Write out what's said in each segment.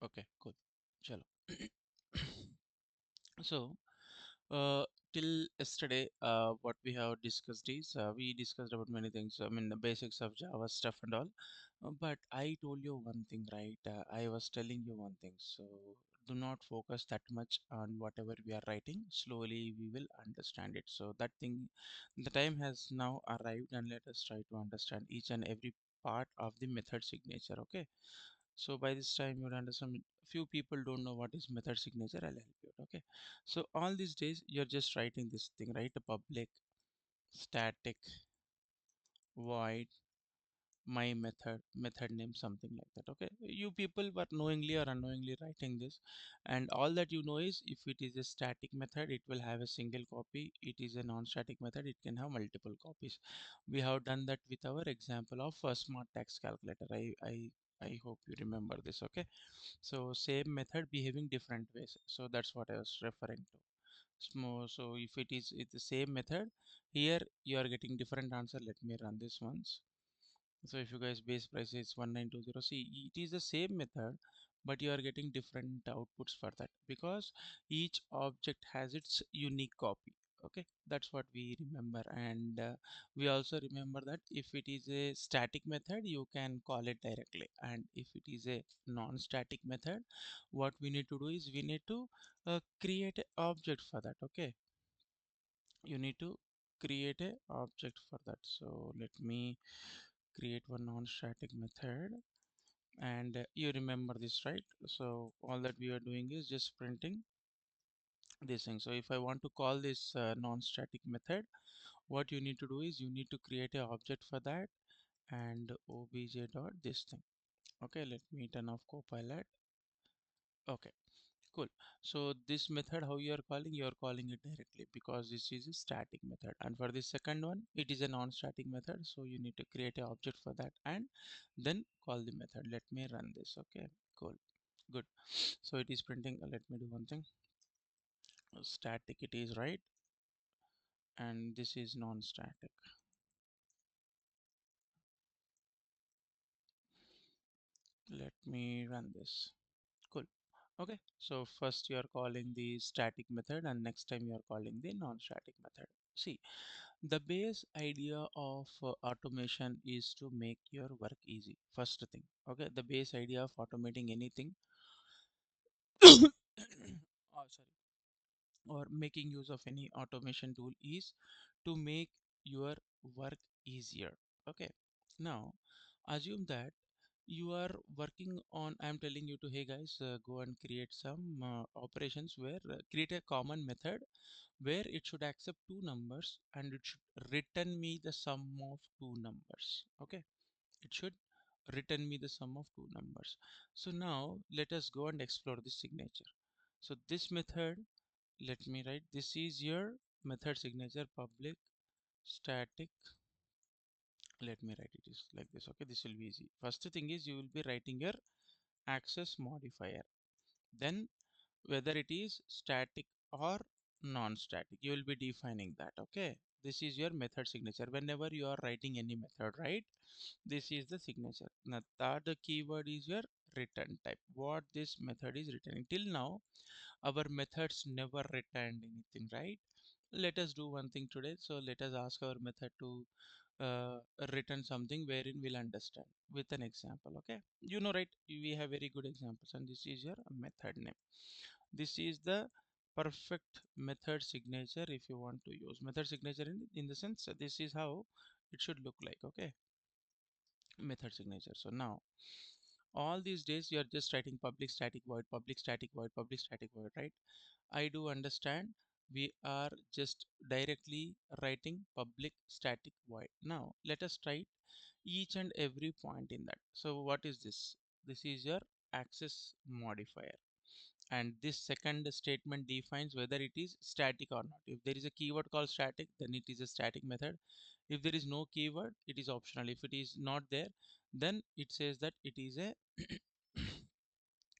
Okay, cool. Chalo. So, uh, till yesterday, what we have discussed is we discussed about many things. I mean, the basics of Java stuff and all. But I told you one thing, right? I was telling you one thing. So, do not focus that much on whatever we are writing. Slowly, we will understand it. So, that thing, the time has now arrived, and let us try to understand each and every part of the method signature. Okay. So by this time you would understand few people don't know what is method signature. I'll help you out. Okay. So all these days you're just writing this thing, right? A public static void my method name something like that. Okay, you people were knowingly or unknowingly writing this, and all that you know is if it is a static method it will have a single copy, it is a non-static method it can have multiple copies. We have done that with our example of smart tax calculator. I hope you remember this. Okay, so same method behaving different ways, so that's what I was referring to. So if it's the same method, here you are getting different answer. Let me run this once. So if you guys base price is 1920, see it is the same method, but you are getting different outputs for that because each object has its unique copy. Okay, that's what we remember, and we also remember that if it is a static method, you can call it directly, and if it is a non-static method, what we need to do is we need to create an object for that. Okay, you need to create a object for that. So let me create one non-static method, and you remember this, right? So all that we are doing is just printing this thing. So if I want to call this non-static method, what you need to do is you need to create a object for that, and obj dot this thing. Okay, let me turn off copilot. Okay, cool. So this method, how you are calling it directly because this is a static method. And for the second one, it is a non-static method. So you need to create an object for that and then call the method. Let me run this. Okay, cool, good. So it is printing. Let me do one thing. Static it is, right? And this is non-static. Let me run this. Cool. Okay, so first you are calling the static method and next time you are calling the non-static method. See, the base idea of automation is to make your work easy. First thing, okay, the base idea of automating anything, oh, sorry, or making use of any automation tool is to make your work easier. Okay, now assume that you are working on, I'm telling you to, hey guys, go and create some operations where create a common method where it should accept two numbers and it should return me the sum of two numbers. Okay, it should return me the sum of two numbers. So now let us go and explore this signature. So this method, let me write, this is your method signature public static. Let me write it is like this. Okay, this will be easy. First thing is you will be writing your access modifier, then whether it is static or non-static you will be defining that. Okay, this is your method signature whenever you are writing any method, right? This is the signature. Now third keyword is your return type, what this method is returning. Till now our methods never returned anything, right? Let us do one thing today. So let us ask our method to uh, return something wherein we'll understand with an example. Okay, you know, right, we have very good examples and this is your method name. This is the perfect method signature if you want to use method signature in the sense this is how it should look like. Okay, method signature. So now all these days you are just writing public static void, public static void, public static void, right? I do understand we are just directly writing public static void. Now let us try each and every point in that. So what is this? This is your access modifier, and this second statement defines whether it is static or not. If there is a keyword called static, then it is a static method. If there is no keyword, it is optional. If it is not there, then it says that it is a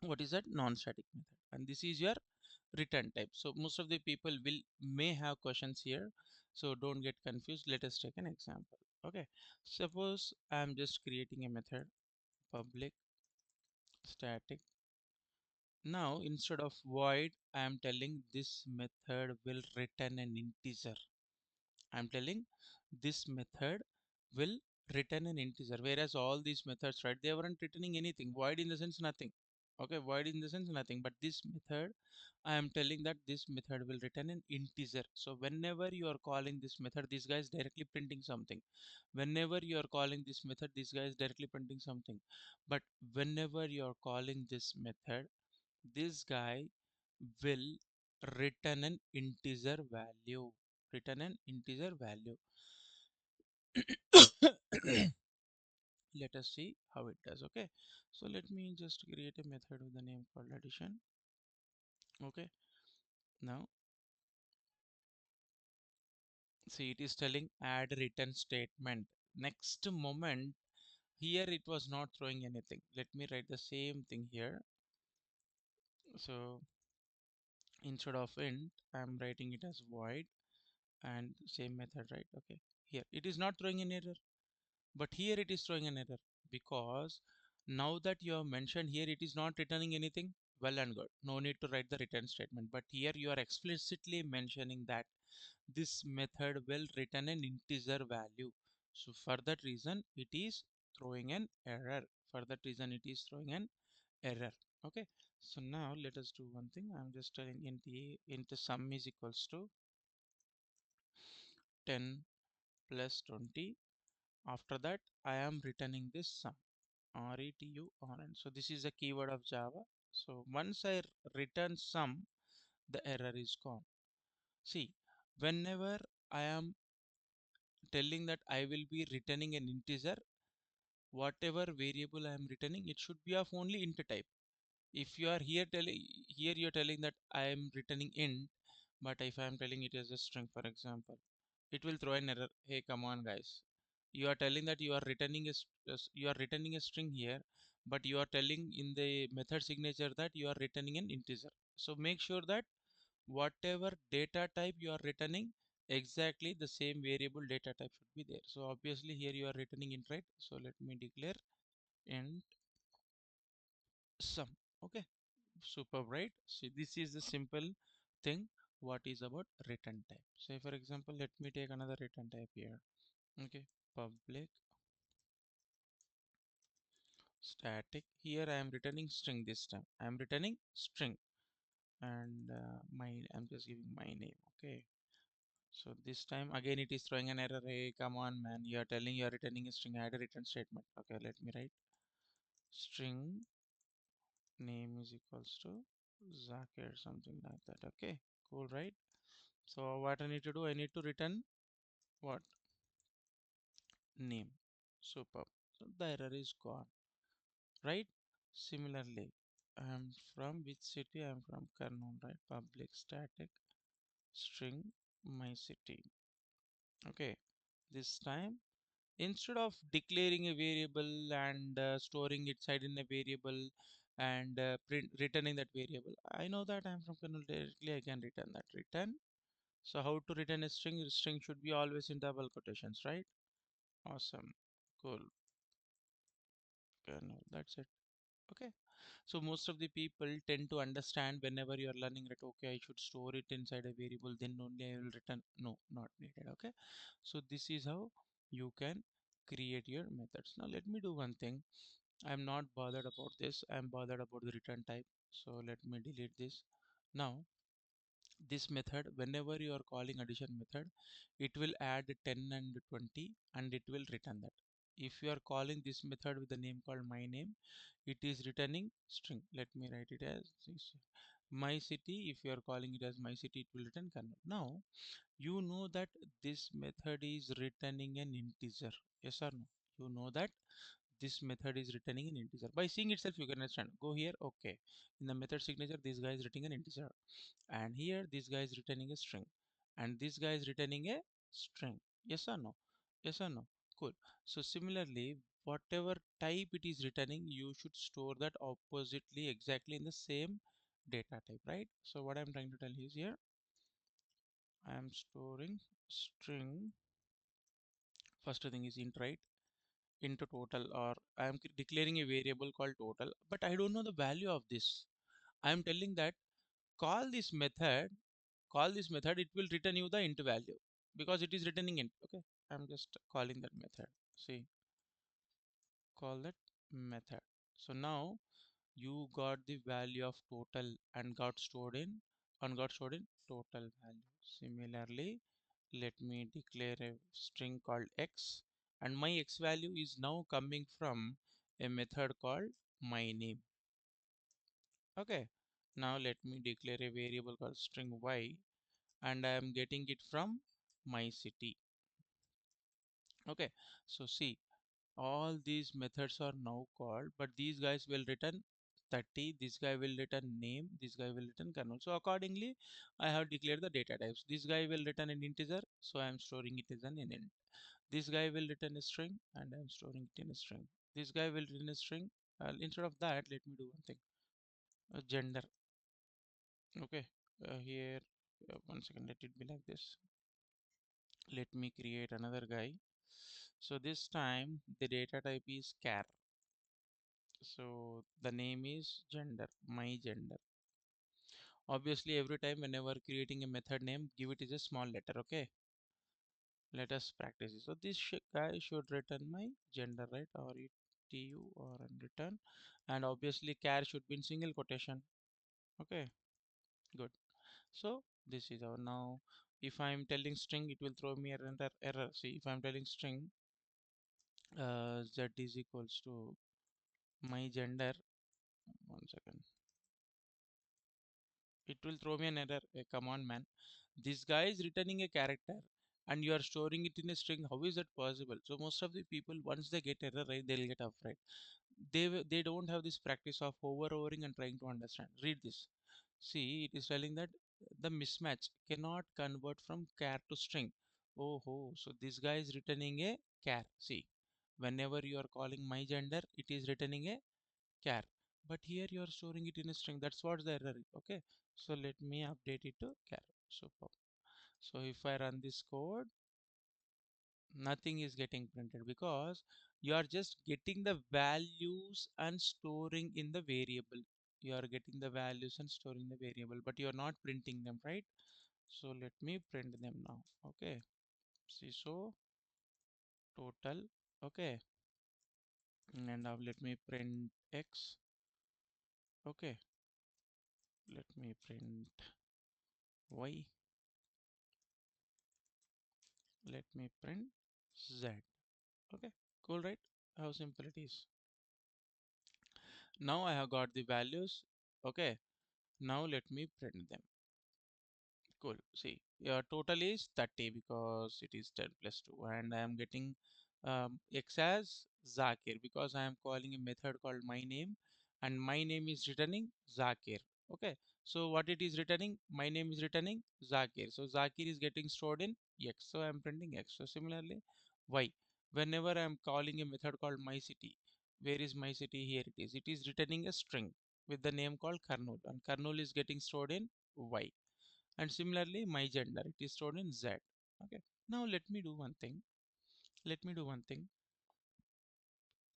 what is that, non-static method, and this is your return type. So most of the people will may have questions here, so don't get confused. Let us take an example. Okay, suppose I am just creating a method public static Now instead of void, I am telling this method will return an integer. I'm telling this method will return an integer, whereas all these methods, right, they weren't returning anything. Void in the sense nothing. Okay, void in the sense nothing. But this method, I am telling that this method will return an integer. So whenever you are calling this method, this guy is directly printing something. Whenever you are calling this method, this guy is directly printing something. But whenever you are calling this method, this guy will return an integer value. Return an integer value. Let us see how it does. Okay, so let me just create a method with the name called addition. Okay, now see, it is telling add return statement. Next moment, here it was not throwing anything. Let me write the same thing here. So instead of int, I'm writing it as void, and same method, right? Okay, here it is not throwing an error, but here it is throwing an error because now that you have mentioned here, it is not returning anything. Well and good, no need to write the return statement, but here you are explicitly mentioning that this method will return an integer value. So for that reason it is throwing an error. For that reason it is throwing an error. Okay, so now let us do one thing. I'm just telling int a, int sum is equals to 10 plus 20. After that I am returning this sum, return. So this is a keyword of Java. So once I return sum, the error is gone. See, whenever I am telling that I will be returning an integer, whatever variable I am returning, it should be of only int type. If you are here you're telling that I am returning int, but if I am telling it as a string, for example, it will throw an error. Hey, come on, guys. You are telling that you are returning you are returning a string here, but you are telling in the method signature that you are returning an integer. So make sure that whatever data type you are returning, exactly the same variable data type should be there. So obviously here you are returning int, right? So let me declare int sum. Okay, super, right? So this is the simple thing what is about return type. Say for example, let me take another return type here. Okay, public static. Here I am returning string. This time I am returning string, and my I'm just giving my name. Okay, so this time again it is throwing an error. Hey, come on, man, you are telling you are returning a string. Add a return statement. Okay, let me write string name is equals to Zakir, something like that. Okay, cool, right? So what I need to do, I need to return what? Name. Superb. So the error is gone, right? Similarly, I am from which city? I am from Karnool, right? Public static string my city. Okay, this time instead of declaring a variable and storing it side in a variable and returning that variable, I know that I'm from Karnool, directly I can return that. Return. So how to return a string? String should be always in double quotations, right? Awesome. Cool. Karnool. That's it. Okay. So most of the people tend to understand whenever you are learning that okay, I should store it inside a variable, then only I will return. No, not needed. Okay. So this is how you can create your methods. Now let me do one thing. I'm not bothered about this. I'm bothered about the return type. So let me delete this. Now this method, whenever you are calling addition method, it will add 10 and 20 and it will return that. If you are calling this method with the name called my name, it is returning string. Let me write it as this. My city. If you are calling it as my city, it will return Kannada. Now you know that this method is returning an integer. Yes or no? You know that this method is returning an integer. By seeing itself, you can understand. Go here. Okay. In the method signature, this guy is returning an integer, and here this guy is returning a string, and this guy is returning a string. Yes or no? Yes or no? Cool. So similarly, whatever type it is returning, you should store that oppositely exactly in the same data type, right? So what I'm trying to tell you is here, I am storing string. First thing is int, right? Into total, or I am declaring a variable called total, but I don't know the value of this. I am telling that call this method, call this method, it will return you the int value because it is returning int. Okay, I'm just calling that method. See, call that method. So now you got the value of total and got stored in total value. Similarly, let me declare a string called x, and my x value is now coming from a method called my name. Okay, now let me declare a variable called string y, and I am getting it from my city. Okay, so see, all these methods are now called, but these guys will return 30, this guy will return name, this guy will return kernel. So accordingly, I have declared the data types. This guy will return an integer, so I am storing it as an int. This guy will return a string, and I am storing it in a string. This guy will return a string. Instead of that, let me do one thing. Gender. Okay, here, one second, let it be like this. Let me create another guy. So this time the data type is char. So the name is gender, my gender. Obviously, every time whenever creating a method name, give it is a small letter. Okay, let us practice it. So this guy should return my gender, right? Or it tu or return, and obviously char should be in single quotation. Okay, good. So this is our now. If I am telling string, it will throw me an error. See, if I am telling string, z is equals to my gender. One second. It will throw me an error. Come on, man. This guy is returning a character and you are storing it in a string. How is that possible? So most of the people, once they get error, right, they'll get afraid. They don't have this practice of hovering and trying to understand. Read this. See, it is telling that the mismatch cannot convert from char to string. Oh, ho. So this guy is returning a char. See, whenever you are calling my gender, it is returning a char, but here you are storing it in a string. That's what the error is. Okay, so let me update it to char. Super. So if I run this code, nothing is getting printed because you are just getting the values and storing in the variable. You are getting the values and storing the variable, but you are not printing them, right? So let me print them now. Okay, see, so total. Okay, and now let me print x. Okay, let me print y. Let me print z. Okay, cool, right? How simple it is. Now I have got the values. Okay, now let me print them. Cool. See, your total is 30 because it is 10 plus 2, and I am getting x as Zakir because I am calling a method called my name, and my name is returning Zakir. Okay, so what it is returning? My name is returning Zakir. So Zakir is getting stored in x, so I am printing x. So similarly, y. Whenever I am calling a method called my city, where is my city? Here it is. It is returning a string with the name called Karnool, and Karnool is getting stored in y, and similarly my gender, it is stored in z. Okay, now let me do one thing. Let me do one thing.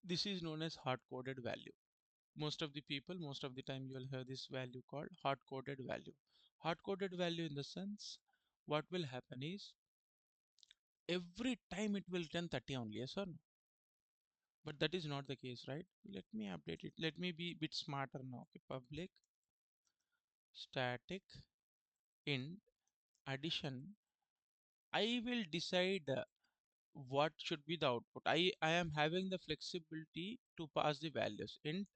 This is known as hard coded value. Most of the people, most of the time, you will have this value called hard coded value. Hard coded value in the sense, what will happen is every time it will return 30 only, yes or no? But that is not the case, right? Let me update it. Let me be a bit smarter now. Okay, public static int addition. I will decide what should be the output. I am having the flexibility to pass the values int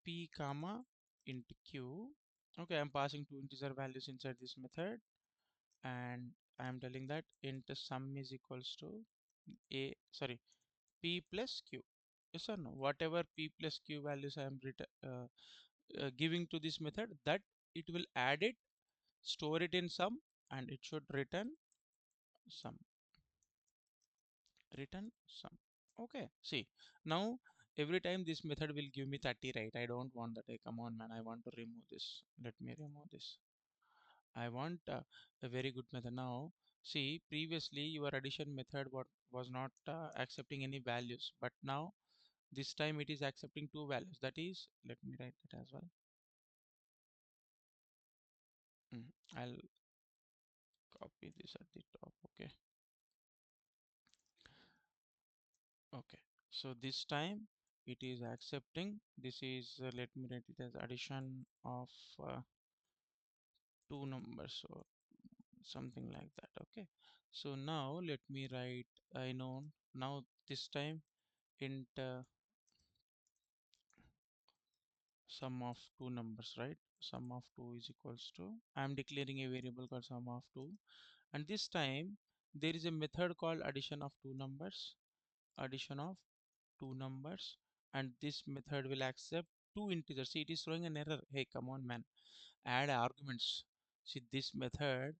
p comma int q. Okay, I'm passing two integer values inside this method, and I'm telling that int sum is equals to a sorry p plus q. Yes or no? Whatever p plus q values I am giving to this method, that it will add it, store it in sum, and it should sum return sum. Okay, see, now every time this method will give me 30, right? I don't want that. Hey, come on, man, I want to remove this. Let me remove this. I want a very good method. Now see, previously your addition method what was not accepting any values, but now this time it is accepting two values. That is, let me write that as well. Mm, I'll copy this at the top. Okay. Okay. So this time it is accepting. This is, let me write it as addition of two numbers or something like that. Okay. So now let me write, I know now this time int sum of two numbers, right? Sum of two is equals to, I am declaring a variable called sum of two, and this time there is a method called addition of two numbers, addition of two numbers, and this method will accept two integers. See, it is throwing an error. Hey, come on, man, add arguments. See, this method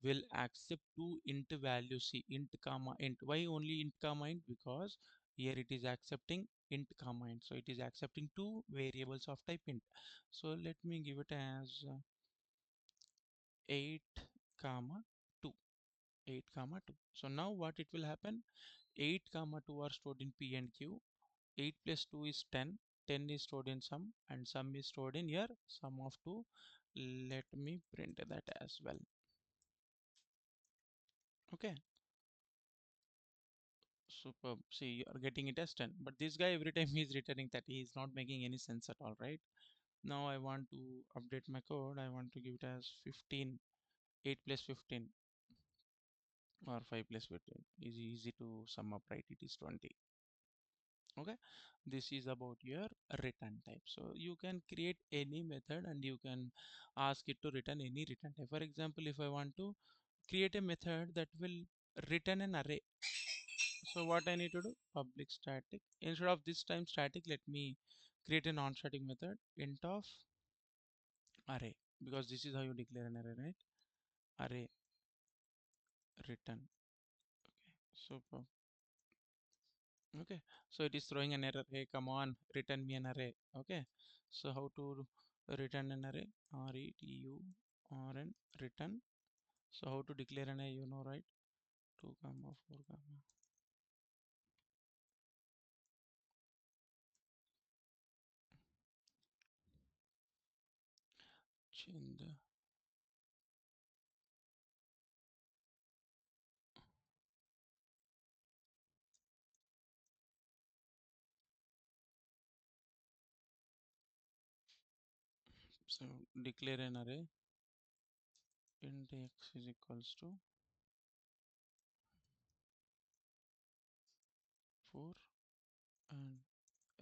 will accept two int values. See, int comma int. Why only int comma int? Because here it is accepting int comma int. So it is accepting two variables of type int. So let me give it as 8 comma 2. 8 comma 2. So now what it will happen? 8 comma 2 are stored in p and q. 8 plus 2 is 10. 10 is stored in sum, and sum is stored in here sum of 2. Let me print that as well. Okay, superb. See, you are getting it as 10, but this guy every time he is returning that, he is not making any sense at all, right? Now I want to update my code. I want to give it as 15. 8 plus 15 or 5 plus 15 is easy to sum up, right? It is 20. Okay, this is about your return type. So you can create any method and you can ask it to return any return type. For example, if I want to create a method that will return an array, so what I need to do? Public static. Instead of this time static, let me create a non-static method, int of array, because this is how you declare an array, right? Array return. Super. Okay, so it is throwing an error. Hey, come on, return me an array. Okay, so how to return an array? RETURN return. So how to declare an array, you know, right? 2 comma 4 comma change the, so declare an array int x is equals to 4 and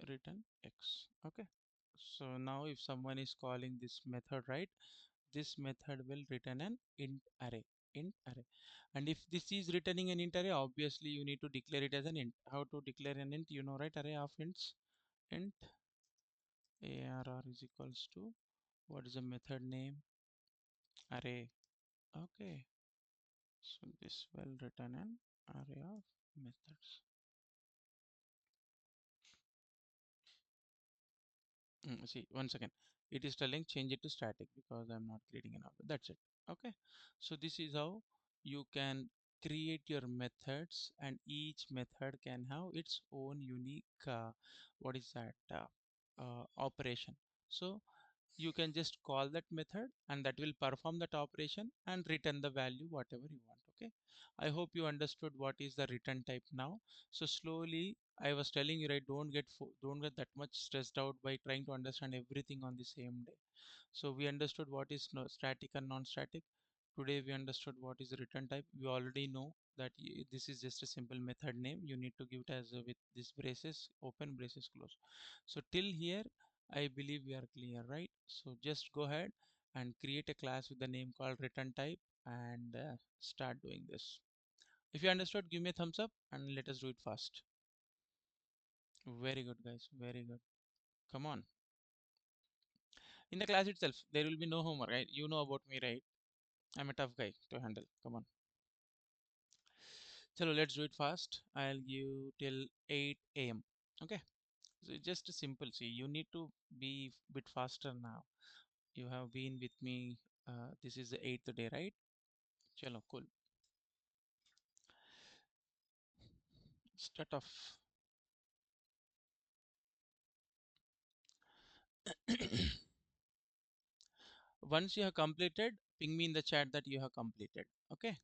return x. Okay, so now if someone is calling this method, right, this method will return an int array. And if this is returning an int array, obviously you need to declare it as an int. How to declare an int? You know, right? Array of ints. Int arr is equals to, what is the method name? Array. Okay, so this will return an array of methods. See, one second. It is telling change it to static because I'm not creating an object. That's it. Okay. So this is how you can create your methods, and each method can have its own unique what is that operation. So you can just call that method and that will perform that operation and return the value whatever you want. Okay, I hope you understood what is the return type now. So slowly I was telling you, right, don't get that much stressed out by trying to understand everything on the same day. So we understood what is no, static and non-static. Today we understood what is return type. We already know that this is just a simple method name. You need to give it as with this braces open, braces close. So till here I believe we are clear, right? So just go ahead and create a class with the name called return type and start doing this. If you understood, give me a thumbs up and let us do it fast. Very good, guys. Very good. Come on. In the class itself, there will be no homework, right? You know about me, right? I'm a tough guy to handle. Come on. So let's do it fast. I'll give till 8 a.m. Okay. So it's just simple. See, you need to be bit faster now. You have been with me. This is the eighth day, right? Chalo, cool. Start off. Once you have completed ping me in the chat that you have completed. Okay.